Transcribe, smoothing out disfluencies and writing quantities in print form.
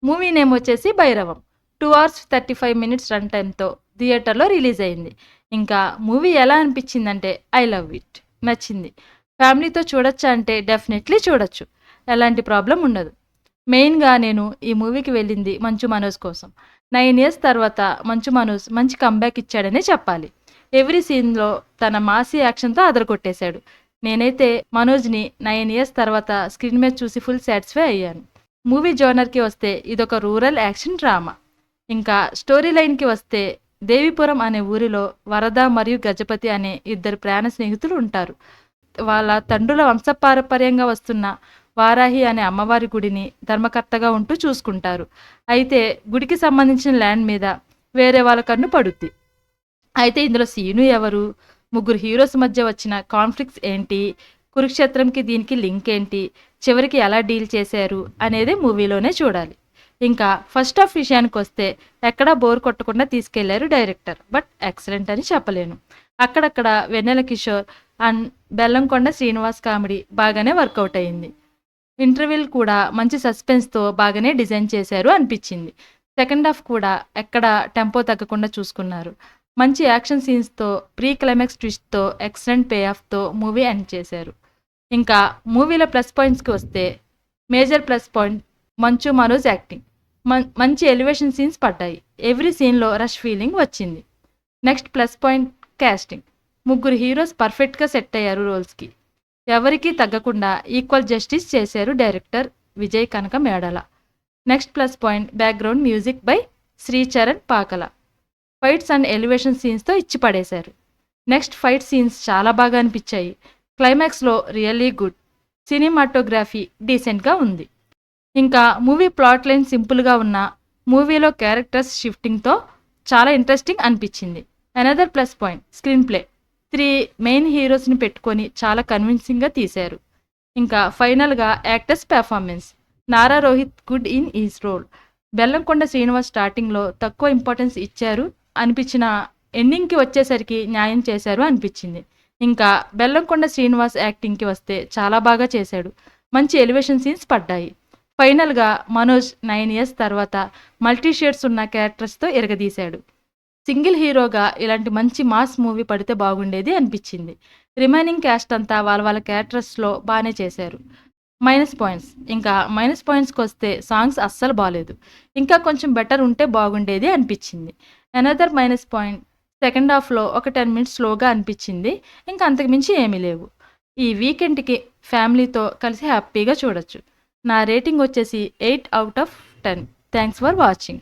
Movie name వచ్చేసి Bhairavam. 2 hours 35 minutes run టైమ్‌తో థియేటర్‌లో release అయింది. ఇంకా మూవీ ఎలా అనిపించిందంటే ఐ లవ్ ఇట్. నచ్చింది. ఫ్యామిలీతో చూడొచ్చా అంటే డెఫినెట్‌లీ చూడొచ్చు. ఎలాంటి ప్రాబ్లమ్ ఉండదు. మెయిన్‌గా నేను ఈ మూవీకి వెళ్ళింది మంచు మనోజ్ కోసం. 9 ఇయర్స్ తర్వాత మంచు మనోజ్ మంచి కమ్‌బ్యాక్ ఇచ్చాడనే చెప్పాలి. ఎవ్రీ సీన్‌లో తన మాసీ యాక్షన్‌తో అదరగొట్టేశాడు. నేనైతే మనోజ్‌ని 9 ఇయర్స్ తర్వాత స్క్రీన్ మీద చూసి ఫుల్ సాటిస్ఫై అయ్యాను. మూవీ జోనర్‌కి వస్తే ఇదొక రూరల్ యాక్షన్ డ్రామా. ఇంకా స్టోరీ లైన్‌కి వస్తే దేవీపురం అనే ఊరిలో వరద మరియు గజపతి అనే ఇద్దరు ప్రాణ స్నేహితులు ఉంటారు. వాళ్ళ తండ్రుల వంశపారంపర్యంగా వస్తున్న వారాహి అనే అమ్మవారి గుడిని ధర్మకర్తగా ఉంటూ చూసుకుంటారు. అయితే గుడికి సంబంధించిన ల్యాండ్ మీద వేరే వాళ్ళ కన్ను పడుద్ది. అయితే ఇందులో సీను ఎవరు? ముగ్గురు హీరోస్ మధ్య వచ్చిన కాన్ఫ్లిక్ట్స్ ఏంటి? కురుక్షేత్రంకి దీనికి లింక్ ఏంటి? చివరికి ఎలా డీల్ చేశారు అనేదే మూవీలోనే చూడాలి. ఇంకా ఫస్ట్ హాఫ్ విషయానికొస్తే ఎక్కడా బోర్ కొట్టకుండా తీసుకెళ్లారు డైరెక్టర్. బట్ ఎక్సలెంట్ అని చెప్పలేను. అక్కడక్కడ వెన్నెల కిషోర్ అండ్ బెల్లంకొండ శ్రీనివాస్ కామెడీ బాగానే వర్కౌట్ అయింది. ఇంటర్వెల్ కూడా మంచి సస్పెన్స్‌తో బాగానే డిజైన్ చేశారు అనిపించింది. సెకండ్ హాఫ్ కూడా ఎక్కడ టెంపో తగ్గకుండా చూసుకున్నారు. మంచి యాక్షన్ సీన్స్‌తో, ప్రీ క్లైమాక్స్ ట్విస్ట్‌తో, ఎక్సలెంట్ పే ఆఫ్‌తో మూవీ ఎండ్ చేశారు. ఇంకా మూవీలో ప్లస్ పాయింట్స్‌కి వస్తే major plus point Manchu Manoj acting. మంచి ఎలివేషన్ సీన్స్ పడ్డాయి. ఎవ్రీ సీన్‌లో రష్ ఫీలింగ్ వచ్చింది. Next plus point casting. ముగ్గురు హీరోస్ పర్ఫెక్ట్‌గా సెట్ అయ్యారు రోల్స్‌కి. ఎవరికీ తగ్గకుండా ఈక్వల్ జస్టిస్ చేశారు director Vijay Kanakamedala. Next plus point background music by Sricharan Pakala. Fights and elevation సీన్స్తో ఇచ్చి పడేశారు. నెక్స్ట్ ఫైట్ సీన్స్ చాలా బాగా అనిపించాయి. క్లైమాక్స్లో రియల్లీ గుడ్. సినిమాటోగ్రఫీ డీసెంట్గా ఉంది. ఇంకా మూవీ ప్లాట్ లైన్ సింపుల్గా ఉన్న మూవీలో క్యారెక్టర్స్ షిఫ్టింగ్తో చాలా ఇంట్రెస్టింగ్ అనిపించింది. Another plus point screenplay. 3 main హీరోస్ని పెట్టుకొని చాలా కన్విన్సింగ్గా తీశారు. ఇంకా ఫైనల్గా actors performance. Nara Rohit good in his role. Bellamkonda Srinivas స్టార్టింగ్లో తక్కువ ఇంపార్టెన్స్ ఇచ్చారు అనిపించిన ఎండింగ్కి వచ్చేసరికి న్యాయం చేశారు అనిపించింది. ఇంకా బెల్లంకొండ శ్రీనివాస్ యాక్టింగ్కి వస్తే చాలా బాగా చేశాడు. మంచి ఎలివేషన్ సీన్స్ పడ్డాయి. ఫైనల్గా మనోజ్ 9 ఇయర్స్ తర్వాత మల్టీ షేడ్స్ ఉన్న క్యారెక్టర్స్తో ఎరగదీశాడు. సింగిల్ హీరోగా ఇలాంటి మంచి మాస్ మూవీ పడితే బాగుండేది అనిపించింది. రిమైనింగ్ క్యాస్ట్ అంతా వాళ్ళ వాళ్ళ క్యారెక్టర్స్లో బాగానే చేశారు. Minus points. ఇంకా మైనస్ పాయింట్స్కి వస్తే సాంగ్స్ అస్సలు బాలేదు. ఇంకా కొంచెం బెటర్ ఉంటే బాగుండేది అనిపించింది. అనదర్ మైనస్ పాయింట్ సెకండ్ హాఫ్లో ఒక 10 మినిట్స్ స్లోగా అనిపించింది. ఇంకా అంతకుమించి ఏమీ లేవు. ఈ వీకెండ్కి ఫ్యామిలీతో కలిసి హ్యాపీగా చూడొచ్చు. నా రేటింగ్ వచ్చేసి 8 out of 10. Thanks for watching.